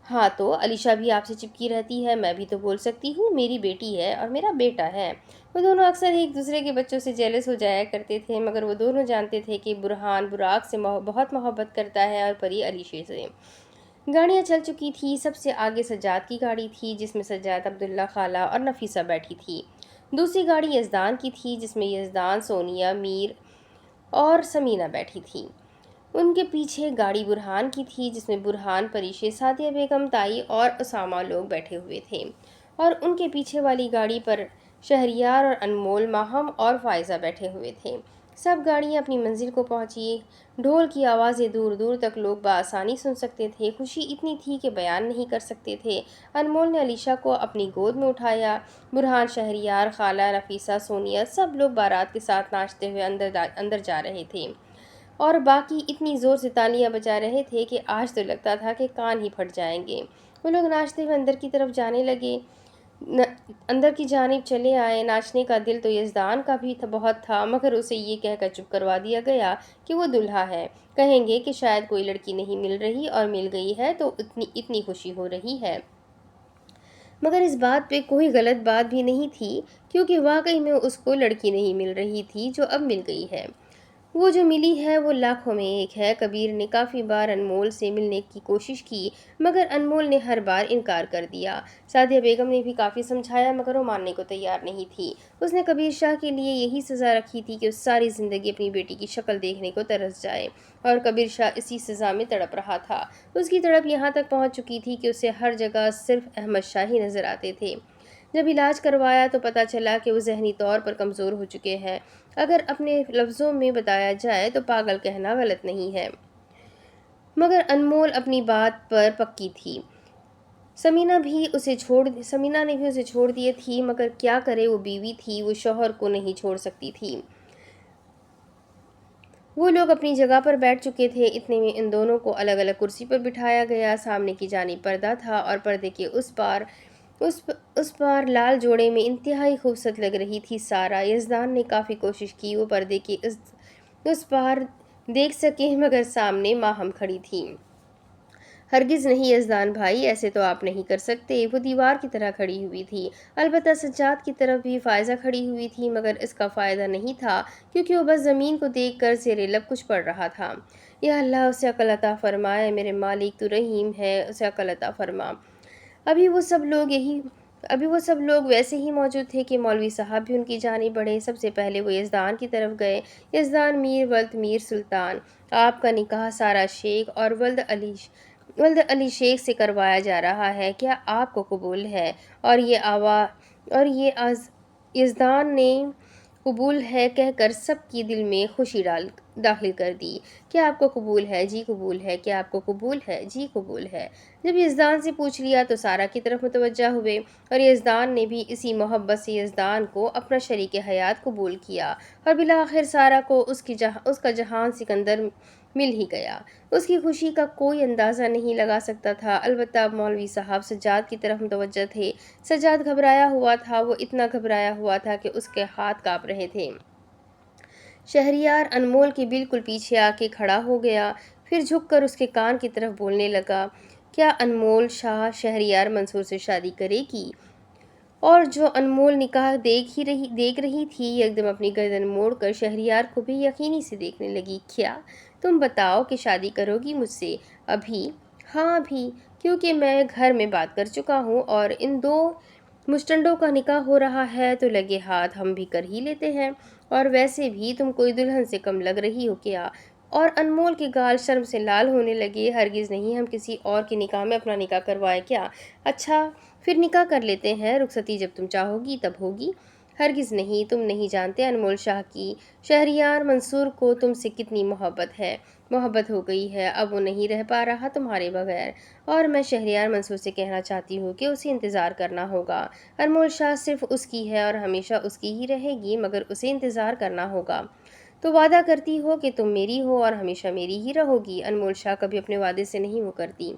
ہاں تو علیشا بھی آپ سے چپکی رہتی ہے، میں بھی تو بول سکتی ہوں، میری بیٹی ہے اور میرا بیٹا ہے۔ وہ دونوں اکثر ایک دوسرے کے بچوں سے جیلس ہو جایا کرتے تھے، مگر وہ دونوں جانتے تھے کہ برہان براق سے بہت محبت کرتا ہے اور پری علیشے سے۔ گاڑیاں چل چکی تھی۔ سب سے آگے سجاد کی گاڑی تھی، جس میں سجاد، عبداللہ خالہ اور نفیسہ بیٹھی تھی۔ دوسری گاڑی یزدان کی تھی، جس میں یزدان، سونیا، میر اور سمینہ بیٹھی تھی۔ ان کے پیچھے گاڑی برہان کی تھی، جس میں برہان، پریشے، سعدیہ بیگم، تائی اور اسامہ لوگ بیٹھے ہوئے تھے، اور ان کے پیچھے والی گاڑی پر شہریار اور انمول، ماہم اور فائزہ بیٹھے ہوئے تھے۔ سب گاڑیاں اپنی منزل کو پہنچی۔ ڈھول کی آوازیں دور دور تک لوگ بآسانی سن سکتے تھے۔ خوشی اتنی تھی کہ بیان نہیں کر سکتے تھے۔ انمول نے علیشا کو اپنی گود میں اٹھایا۔ برہان، شہریار، خالہ، نفیسہ، سونیا سب لوگ بارات کے ساتھ ناچتے ہوئے اندر جا رہے تھے، اور باقی اتنی زور سے تالیاں بجا رہے تھے کہ آج تو لگتا تھا کہ کان ہی پھٹ جائیں گے۔ وہ لوگ ناچتے ہوئے اندر کی طرف جانے لگے، اندر کی جانب چلے آئے۔ ناچنے کا دل تو یزدان کا بھی بہت تھا، مگر اسے یہ کہہ کر چپ کروا دیا گیا کہ وہ دلہا ہے، کہیں گے کہ شاید کوئی لڑکی نہیں مل رہی، اور مل گئی ہے تو اتنی خوشی ہو رہی ہے۔ مگر اس بات پہ کوئی غلط بات بھی نہیں تھی، کیونکہ واقعی میں اس کو لڑکی نہیں مل رہی تھی جو اب مل گئی ہے۔ وہ جو ملی ہے وہ لاکھوں میں ایک ہے۔ کبیر نے کافی بار انمول سے ملنے کی کوشش کی، مگر انمول نے ہر بار انکار کر دیا۔ سعدیہ بیگم نے بھی کافی سمجھایا، مگر وہ ماننے کو تیار نہیں تھی۔ اس نے کبیر شاہ کے لیے یہی سزا رکھی تھی کہ اس ساری زندگی اپنی بیٹی کی شکل دیکھنے کو ترس جائے، اور کبیر شاہ اسی سزا میں تڑپ رہا تھا۔ اس کی تڑپ یہاں تک پہنچ چکی تھی کہ اسے ہر جگہ صرف احمد شاہ ہی نظر آتے تھے۔ جب علاج کروایا تو پتہ چلا کہ وہ ذہنی طور پر کمزور ہو چکے ہیں۔ اگر اپنے لفظوں میں بتایا جائے تو پاگل کہنا غلط نہیں ہے۔ مگر انمول اپنی بات پر پکی تھی۔ سمینہ نے بھی اسے چھوڑ دیے تھی، مگر کیا کرے، وہ بیوی تھی، وہ شوہر کو نہیں چھوڑ سکتی تھی۔ وہ لوگ اپنی جگہ پر بیٹھ چکے تھے، اتنے میں ان دونوں کو الگ الگ کرسی پر بٹھایا گیا۔ سامنے کی جانب پردہ تھا اور پردے کے اس پار لال جوڑے میں انتہائی خوبصورت لگ رہی تھی سارہ۔ یزدان نے کافی کوشش کی وہ پردے کے اس پار دیکھ سکے، مگر سامنے ماہم کھڑی تھی۔ ہرگز نہیں یزدان بھائی، ایسے تو آپ نہیں کر سکتے۔ وہ دیوار کی طرح کھڑی ہوئی تھی۔ البتہ سجاد کی طرف بھی فائزہ کھڑی ہوئی تھی، مگر اس کا فائدہ نہیں تھا، کیونکہ وہ بس زمین کو دیکھ کر زیر لب کچھ پڑھ رہا تھا۔ یا اللہ، اسے عقل عطا فرمائے، میرے مالک تو رحیم ہے، اسے عقل عطا فرما۔ ابھی وہ سب لوگ ویسے ہی موجود تھے کہ مولوی صاحب بھی ان کی جانب بڑھے۔ سب سے پہلے وہ یزدان کی طرف گئے۔ یزدان میر، ولد میر سلطان، آپ کا نکاح سارہ شیخ اور ولد علی شیخ سے کروایا جا رہا ہے، کیا آپ کو قبول ہے؟ اور یہ یزدان نے قبول ہے کہہ کر سب کی دل میں خوشی داخل کر دی۔ کیا آپ کو قبول ہے؟ جی قبول ہے۔ کیا آپ کو قبول ہے؟ جی قبول ہے۔ جب یزدان سے پوچھ لیا تو سارہ کی طرف متوجہ ہوئے، اور یزدان نے بھی اسی محبت سے یزدان کو اپنا شریک حیات قبول کیا، اور بالآخر سارہ کو اس کا جہان سکندر مل ہی گیا۔ اس کی خوشی کا کوئی اندازہ نہیں لگا سکتا تھا۔ البتہ مولوی صاحب سجاد کی طرف متوجہ تھے۔ سجاد گھبرایا ہوا تھا، وہ اتنا گھبرایا ہوا تھا کہ اس کے ہاتھ کانپ رہے تھے۔ شہریار انمول کے بالکل پیچھے آ کے کھڑا ہو گیا، پھر جھک کر اس کے کان کی طرف بولنے لگا، کیا انمول شاہ شہریار منصور سے شادی کرے گی؟ اور جو انمول نکاح دیکھ رہی تھی، یکدم اپنی گردن موڑ کر شہریار کو بے یقینی سے دیکھنے لگی۔ کیا تم بتاؤ کہ شادی کرو گی مجھ سے؟ ابھی؟ ہاں ابھی، کیونکہ میں گھر میں بات کر چکا ہوں، اور ان دو مشٹنڈوں کا نکاح ہو رہا ہے تو لگے ہاتھ ہم بھی کر ہی لیتے ہیں، اور ویسے بھی تم کوئی دلہن سے کم لگ رہی ہو کیا؟ اور انمول کے گال شرم سے لال ہونے لگے۔ ہرگز نہیں، ہم کسی اور کے نکاح میں اپنا نکاح کروائے کیا؟ اچھا پھر نکاح کر لیتے ہیں، رخصتی جب تم چاہو گی تب ہوگی۔ ہرگز نہیں، تم نہیں جانتے انمول شاہ کی شہریار منصور کو تم سے کتنی محبت ہے۔ محبت ہو گئی ہے، اب وہ نہیں رہ پا رہا تمہارے بغیر، اور میں شہریار منصور سے کہنا چاہتی ہوں کہ اسے انتظار کرنا ہوگا۔ انمول شاہ صرف اس کی ہے اور ہمیشہ اس کی ہی رہے گی، مگر اسے انتظار کرنا ہوگا۔ تو وعدہ کرتی ہو کہ تم میری ہو اور ہمیشہ میری ہی رہو گی؟ انمول شاہ کبھی اپنے وعدے سے نہیں مکرتی،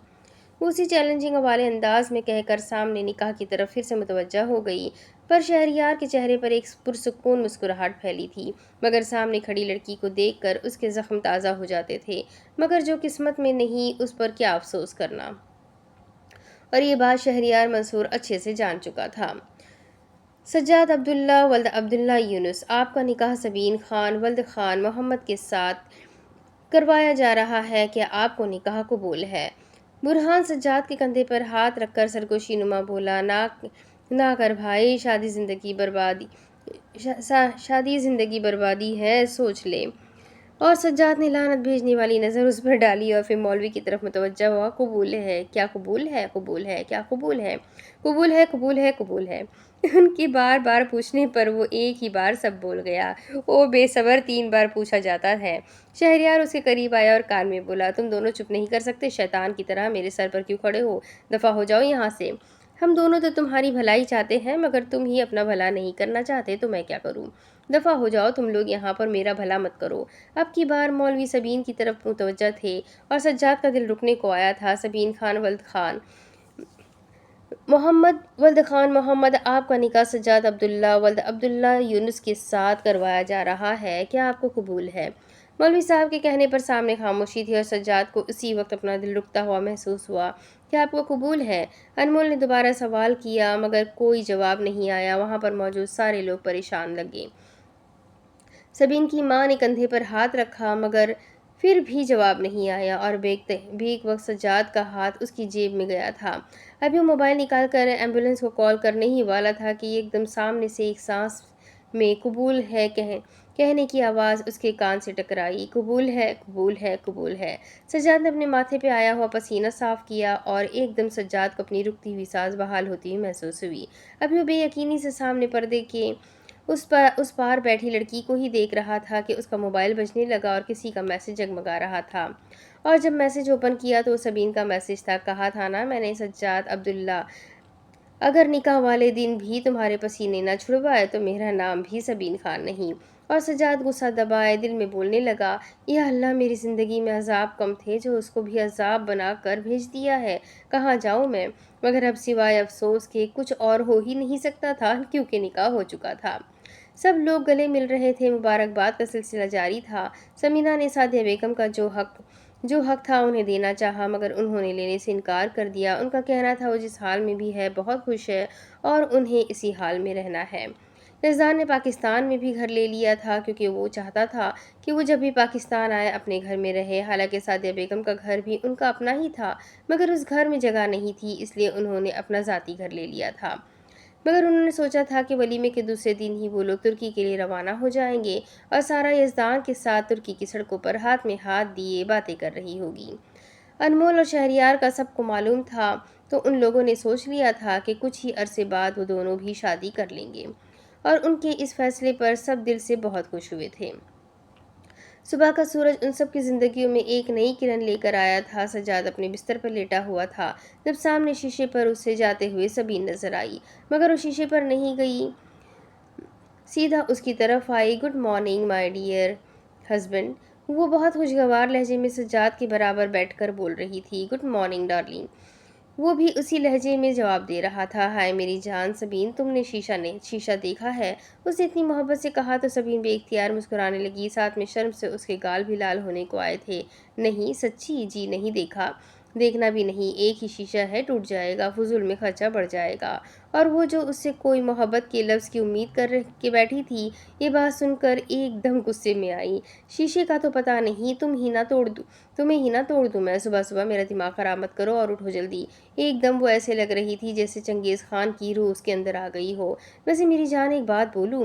وہ اسی چیلنجنگ والے انداز میں کہہ کر سامنے نکاح کی طرف پھر سے متوجہ ہو گئی، پر شہریار کے چہرے پر ایک پرسکون مسکراہٹ پھیلی تھی، مگر سامنے کھڑی لڑکی کو دیکھ کر اس کے زخم تازہ ہو جاتے تھے، مگر جو قسمت میں نہیں اس پر کیا افسوس کرنا۔ اور یہ بات شہریار منصور اچھے سے جان چکا تھا۔ سجاد عبداللہ ولد عبداللہ یونس، آپ کا نکاح سبین خان ولد خان محمد کے ساتھ کروایا جا رہا ہے، کیا آپ کو نکاح قبول ہے؟ برہان سجاد کے کندھے پر ہاتھ رکھ کر سرگوشی نما بولا، نہ کر بھائی، شادی زندگی بربادی ہے، سوچ لے۔ اور سجاد نے لعنت بھیجنے والی نظر اس پر ڈالی اور پھر مولوی کی طرف متوجہ ہوا۔ قبول ہے؟ کیا قبول ہے؟ قبول ہے؟ کیا قبول ہے؟ قبول ہے، قبول ہے، قبول ہے۔ ان کے بار بار پوچھنے پر وہ ایک ہی بار سب بول گیا۔ او بے صبر، 3 بار پوچھا جاتا ہے۔ شہریار اس کے قریب آیا اور کان میں بولا، تم دونوں چپ نہیں کر سکتے؟ شیطان کی طرح میرے سر پر کیوں کھڑے ہو؟ دفع ہو جاؤ یہاں سے۔ ہم دونوں تو تمہاری بھلائی چاہتے ہیں، مگر تم ہی اپنا بھلا نہیں کرنا چاہتے، تو میں کیا کروں؟ دفع ہو جاؤ تم لوگ یہاں پر، میرا بھلا مت کرو۔ اب کی بار مولوی سبین کی طرف متوجہ تھے اور سجاد کا دل رکنے کو آیا تھا۔ سبین خان ولد خان محمد، آپ کا نکاح سجاد عبداللہ ولد عبداللہ یونس کے ساتھ کروایا جا رہا ہے، کیا آپ کو قبول ہے؟ مولوی صاحب کے کہنے پر سامنے خاموشی تھی اور سجاد کو اسی وقت اپنا دل رکتا ہوا محسوس ہوا۔ کیا آپ کو قبول ہے؟ انمول نے دوبارہ سوال کیا، مگر کوئی جواب نہیں آیا۔ وہاں پر موجود سارے لوگ پریشان لگے۔ سبین کی ماں نے کندھے پر ہاتھ رکھا، مگر پھر بھی جواب نہیں آیا، اور بیک وقت سجاد کا ہاتھ اس کی جیب میں گیا تھا۔ ابھی وہ موبائل نکال کر ایمبولینس کو کال کرنے ہی والا تھا کہ ایک دم سامنے سے ایک سانس میں قبول ہے کہنے کی آواز اس کے کان سے ٹکرائی۔ قبول ہے، قبول ہے، قبول ہے۔ سجاد نے اپنے ماتھے پہ آیا ہوا پسینہ صاف کیا اور ایک دم سجاد کو اپنی رکتی ہوئی سانس بحال ہوتی ہوئی محسوس ہوئی۔ ابھی وہ بے یقینی سے سامنے پردے کے اس پار بیٹھی لڑکی کو ہی دیکھ رہا تھا کہ اس کا موبائل بجنے لگا اور کسی کا میسج جگمگا رہا تھا، اور جب میسج اوپن کیا تو وہ سبین کا میسج تھا۔ کہا تھا نا میں نے سجاد عبداللہ، اگر نکاح والے دن بھی تمہارے پسینے نہ چھڑوائے تو میرا نام بھی سبین خان نہیں۔ اور سجاد غصہ دبائے دل میں بولنے لگا، یا اللہ، میری زندگی میں عذاب کم تھے جو اس کو بھی عذاب بنا کر بھیج دیا ہے، کہاں جاؤں میں؟ مگر اب سوائے افسوس کے کچھ اور ہو ہی نہیں سکتا تھا، کیونکہ نکاح ہو چکا تھا۔ سب لوگ گلے مل رہے تھے، مبارکباد کا سلسلہ جاری تھا۔ سمینہ نے سعدیہ بیگم کا جو حق تھا انہیں دینا چاہا، مگر انہوں نے لینے سے انکار کر دیا۔ ان کا کہنا تھا وہ جس حال میں بھی ہے بہت خوش ہے اور انہیں اسی حال میں رہنا ہے۔ یزدان نے پاکستان میں بھی گھر لے لیا تھا، کیونکہ وہ چاہتا تھا کہ وہ جب بھی پاکستان آئے اپنے گھر میں رہے۔ حالانکہ سعدیہ بیگم کا گھر بھی ان کا اپنا ہی تھا، مگر اس گھر میں جگہ نہیں تھی، اس لیے انہوں نے اپنا ذاتی گھر لے لیا تھا۔ مگر انہوں نے سوچا تھا کہ ولیمے کے دوسرے دن ہی وہ لوگ ترکی کے لیے روانہ ہو جائیں گے اور سارا یزدان کے ساتھ ترکی کی سڑکوں پر ہاتھ میں ہاتھ دیے باتیں کر رہی ہوگی۔ انمول اور شہریار کا سب کو معلوم تھا، تو ان لوگوں نے سوچ لیا تھا کہ کچھ ہی عرصے بعد وہ دونوں بھی شادی کر لیں گے، اور ان کے اس فیصلے پر سب دل سے بہت خوش ہوئے تھے۔ صبح کا سورج ان سب کی زندگیوں میں ایک نئی کرن لے کر آیا تھا۔ سجاد اپنے بستر پر لیٹا ہوا تھا جب سامنے شیشے پر اسے جاتے ہوئے سبین نظر آئی، مگر وہ شیشے پر نہیں گئی، سیدھا اس کی طرف آئی۔ Good morning my dear husband, وہ بہت خوشگوار لہجے میں سجاد کے برابر بیٹھ کر بول رہی تھی۔ گڈ مارننگ ڈارلنگ، وہ بھی اسی لہجے میں جواب دے رہا تھا۔ ہائے میری جان سبین، تم نے شیشہ دیکھا ہے؟ اس نے اتنی محبت سے کہا تو سبین بے اختیار مسکرانے لگی، ساتھ میں شرم سے اس کے گال بھی لال ہونے کو آئے تھے۔ نہیں سچی؟ جی نہیں دیکھا، دیکھنا بھی نہیں، ایک ہی شیشہ ہے، ٹوٹ جائے گا، فضول میں خرچہ بڑھ جائے گا۔ اور وہ جو اس سے کوئی محبت کے لفظ کی امید کر کے بیٹھی تھی، یہ بات سن کر ایک دم غصے میں آئی۔ شیشے کا تو پتہ نہیں، تمہیں ہی نہ توڑ دوں میں، صبح صبح میرا دماغ خراب مت کرو اور اٹھو جلدی۔ ایک دم وہ ایسے لگ رہی تھی جیسے چنگیز خان کی روح اس کے اندر آ گئی ہو۔ ویسے میری جان ایک بات بولوں؟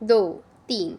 2 3,